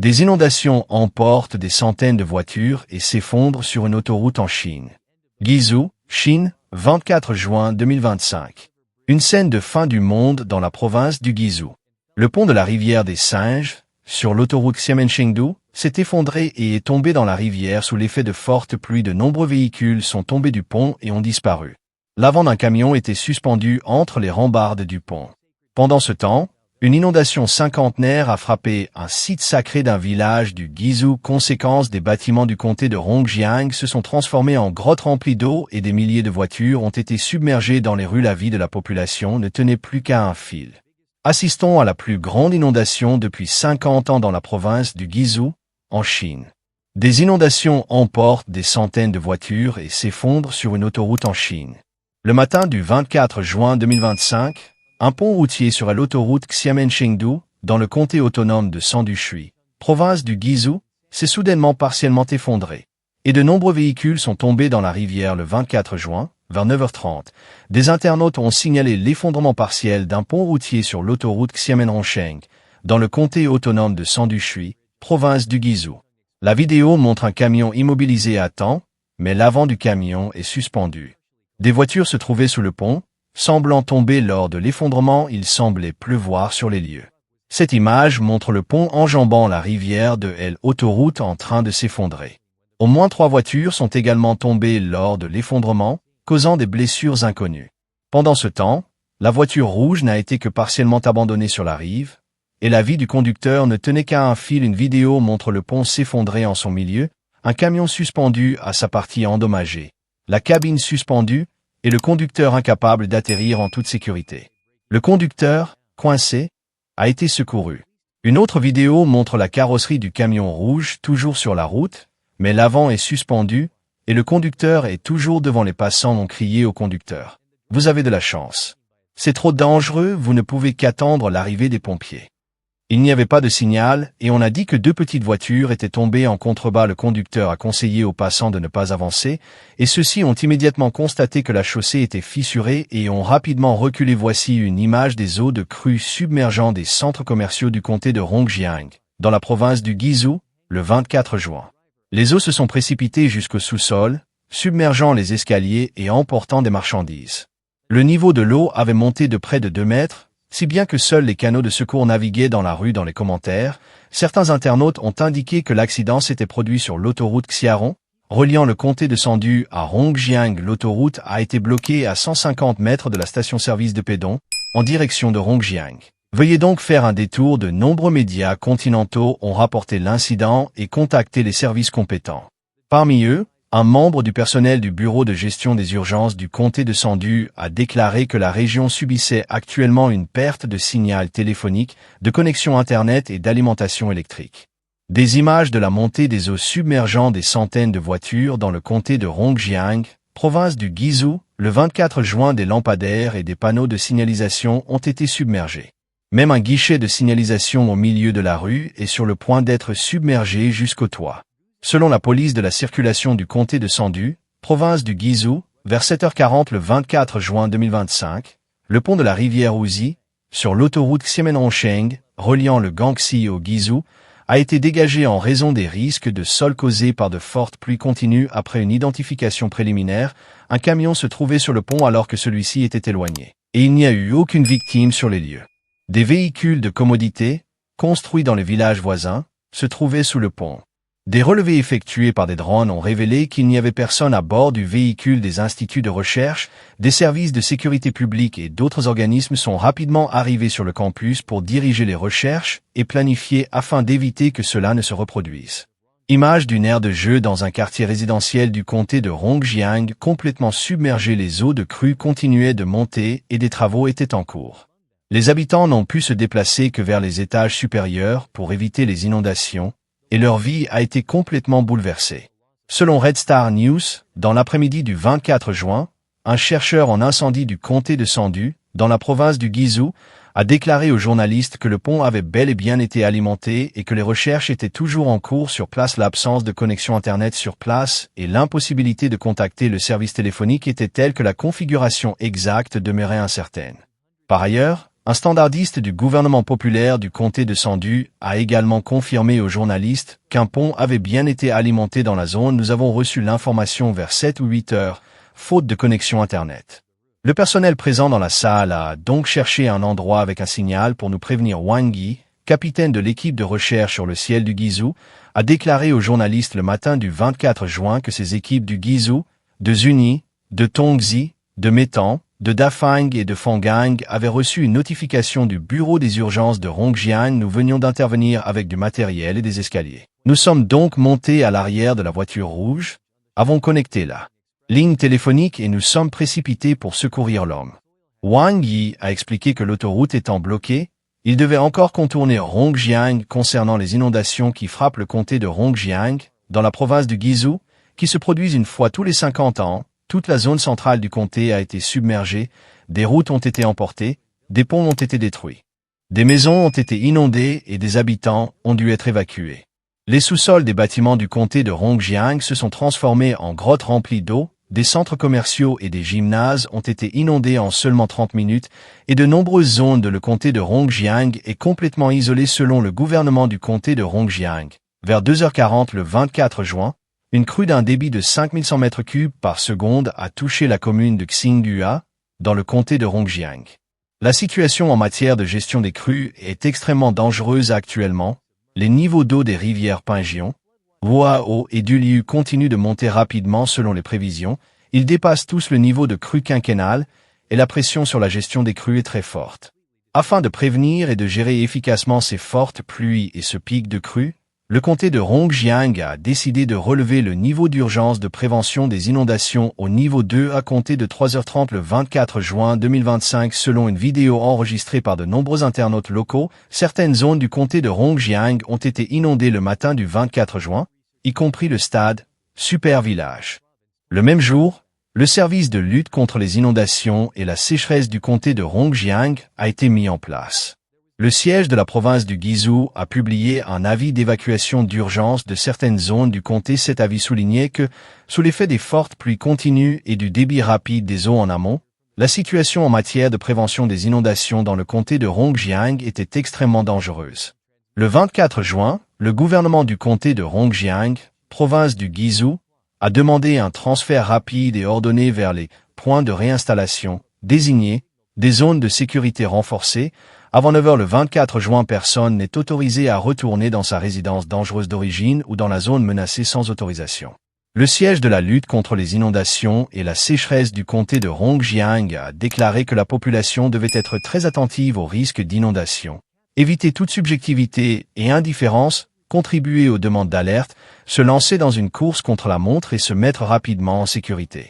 Des inondations emportent des centaines de voitures et s'effondrent sur une autoroute en Chine. Guizhou, Chine, 24 juin 2025. Une scène de fin du monde dans la province du Guizhou. Le pont de la rivière des Singes, sur l'autoroute Xiamen-Chengdu, s'est effondré et est tombé dans la rivière sous l'effet de fortes pluies. De nombreux véhicules sont tombés du pont et ont disparu. L'avant d'un camion était suspendu entre les rambardes du pont. Pendant ce temps, une inondation cinquantenaire a frappé un site sacré d'un village du Guizhou. Conséquence, des bâtiments du comté de Rongjiang se sont transformés en grottes remplies d'eau et des milliers de voitures ont été submergées dans les rues. La vie de la population ne tenait plus qu'à un fil. Assistons à la plus grande inondation depuis 50 ans dans la province du Guizhou, en Chine. Des inondations emportent des centaines de voitures et s'effondrent sur une autoroute en Chine. Le matin du 24 juin 2025, un pont routier sur l'autoroute Xiamen-Chengdu, dans le comté autonome de Sandushui, province du Guizhou, s'est soudainement partiellement effondré. Et de nombreux véhicules sont tombés dans la rivière le 24 juin, vers 9h30. Des internautes ont signalé l'effondrement partiel d'un pont routier sur l'autoroute Xiamen-Rongsheng, dans le comté autonome de Sandushui, province du Guizhou. La vidéo montre un camion immobilisé à temps, mais l'avant du camion est suspendu. Des voitures se trouvaient sous le pont, semblant tomber lors de l'effondrement. Il semblait pleuvoir sur les lieux. Cette image montre le pont enjambant la rivière de l'autoroute en train de s'effondrer. Au moins 3 voitures sont également tombées lors de l'effondrement, causant des blessures inconnues. Pendant ce temps, la voiture rouge n'a été que partiellement abandonnée sur la rive, et la vie du conducteur ne tenait qu'à un fil. Une vidéo montre le pont s'effondrer en son milieu, un camion suspendu à sa partie endommagée, la cabine suspendue, et le conducteur incapable d'atterrir en toute sécurité. Le conducteur, coincé, a été secouru. Une autre vidéo montre la carrosserie du camion rouge toujours sur la route, mais l'avant est suspendu, et le conducteur est toujours devant. Les passants ont crié au conducteur. « Vous avez de la chance. C'est trop dangereux, vous ne pouvez qu'attendre l'arrivée des pompiers. » Il n'y avait pas de signal, et on a dit que 2 petites voitures étaient tombées en contrebas. Le conducteur a conseillé aux passants de ne pas avancer, et ceux-ci ont immédiatement constaté que la chaussée était fissurée et ont rapidement reculé. Voici une image des eaux de crue submergeant des centres commerciaux du comté de Rongjiang, dans la province du Guizhou, le 24 juin. Les eaux se sont précipitées jusqu'au sous-sol, submergeant les escaliers et emportant des marchandises. Le niveau de l'eau avait monté de près de 2 mètres, si bien que seuls les canaux de secours naviguaient dans la rue. Dans les commentaires, certains internautes ont indiqué que l'accident s'était produit sur l'autoroute Xiaron, reliant le comté de Sandu à Rongjiang. L'autoroute a été bloquée à 150 mètres de la station-service de Pédong, en direction de Rongjiang. Veuillez donc faire un détour. De nombreux médias continentaux ont rapporté l'incident et contacté les services compétents. Parmi eux, un membre du personnel du bureau de gestion des urgences du comté de Sandu a déclaré que la région subissait actuellement une perte de signal téléphonique, de connexion Internet et d'alimentation électrique. Des images de la montée des eaux submergeant des centaines de voitures dans le comté de Rongjiang, province du Guizhou, le 24 juin. Des lampadaires et des panneaux de signalisation ont été submergés. Même un guichet de signalisation au milieu de la rue est sur le point d'être submergé jusqu'au toit. Selon la police de la circulation du comté de Sandu, province du Guizhou, vers 7h40 le 24 juin 2025, le pont de la rivière Ouzi, sur l'autoroute Xiamen-Rongsheng, reliant le Guangxi au Guizhou, a été dégagé en raison des risques de sol causés par de fortes pluies continues. Après une identification préliminaire, un camion se trouvait sur le pont alors que celui-ci était éloigné, et il n'y a eu aucune victime sur les lieux. Des véhicules de commodité, construits dans les villages voisins, se trouvaient sous le pont. Des relevés effectués par des drones ont révélé qu'il n'y avait personne à bord du véhicule. Des instituts de recherche, des services de sécurité publique et d'autres organismes sont rapidement arrivés sur le campus pour diriger les recherches et planifier afin d'éviter que cela ne se reproduise. Image d'une aire de jeu dans un quartier résidentiel du comté de Rongjiang complètement submergé. Les eaux de crue continuaient de monter et des travaux étaient en cours. Les habitants n'ont pu se déplacer que vers les étages supérieurs pour éviter les inondations, et leur vie a été complètement bouleversée. Selon Red Star News, dans l'après-midi du 24 juin, un chercheur en incendie du comté de Sandu, dans la province du Guizhou, a déclaré aux journalistes que le pont avait bel et bien été alimenté et que les recherches étaient toujours en cours sur place. L'absence de connexion Internet sur place et l'impossibilité de contacter le service téléphonique étaient telles que la configuration exacte demeurait incertaine. Par ailleurs, Un standardiste du gouvernement populaire du comté de Sandu a également confirmé aux journalistes qu'un pont avait bien été alimenté dans la zone. Nous avons reçu l'information vers 7 ou 8 heures, faute de connexion Internet. Le personnel présent dans la salle a donc cherché un endroit avec un signal pour nous prévenir. Wang Yi, capitaine de l'équipe de recherche sur le ciel du Guizhou, a déclaré aux journalistes le matin du 24 juin que ses équipes du Guizhou, de Zuni, de Tongzi, de Metan, de Dafang et de Fangang avaient reçu une notification du bureau des urgences de Rongjiang. Nous venions d'intervenir avec du matériel et des escaliers. Nous sommes donc montés à l'arrière de la voiture rouge, avons connecté la ligne téléphonique et nous sommes précipités pour secourir l'homme. Wang Yi a expliqué que l'autoroute étant bloquée, il devait encore contourner Rongjiang concernant les inondations qui frappent le comté de Rongjiang, dans la province du Guizhou, qui se produisent une fois tous les 50 ans. Toute la zone centrale du comté a été submergée, des routes ont été emportées, des ponts ont été détruits. Des maisons ont été inondées et des habitants ont dû être évacués. Les sous-sols des bâtiments du comté de Rongjiang se sont transformés en grottes remplies d'eau, des centres commerciaux et des gymnases ont été inondés en seulement 30 minutes et de nombreuses zones de le comté de Rongjiang est complètement isolée selon le gouvernement du comté de Rongjiang. Vers 2h40 le 24 juin, une crue d'un débit de 5100 mètres cubes par seconde a touché la commune de Xinghua, dans le comté de Rongjiang. La situation en matière de gestion des crues est extrêmement dangereuse actuellement. Les niveaux d'eau des rivières Pingion, Wuao et Duliu continuent de monter rapidement selon les prévisions. Ils dépassent tous le niveau de crue quinquennale et la pression sur la gestion des crues est très forte. Afin de prévenir et de gérer efficacement ces fortes pluies et ce pic de crue, le comté de Rongjiang a décidé de relever le niveau d'urgence de prévention des inondations au niveau 2 à compter de 3h30 le 24 juin 2025 selon une vidéo enregistrée par de nombreux internautes locaux. Certaines zones du comté de Rongjiang ont été inondées le matin du 24 juin, y compris le stade Super Village. Le même jour, le service de lutte contre les inondations et la sécheresse du comté de Rongjiang a été mis en place. Le siège de la province du Guizhou a publié un avis d'évacuation d'urgence de certaines zones du comté. Cet avis soulignait que, sous l'effet des fortes pluies continues et du débit rapide des eaux en amont, la situation en matière de prévention des inondations dans le comté de Rongjiang était extrêmement dangereuse. Le 24 juin, le gouvernement du comté de Rongjiang, province du Guizhou, a demandé un transfert rapide et ordonné vers les points de réinstallation désignés, des zones de sécurité renforcées. Avant 9h le 24 juin, personne n'est autorisé à retourner dans sa résidence dangereuse d'origine ou dans la zone menacée sans autorisation. Le siège de la lutte contre les inondations et la sécheresse du comté de Rongjiang a déclaré que la population devait être très attentive aux risques d'inondation, éviter toute subjectivité et indifférence, contribuer aux demandes d'alerte, se lancer dans une course contre la montre et se mettre rapidement en sécurité.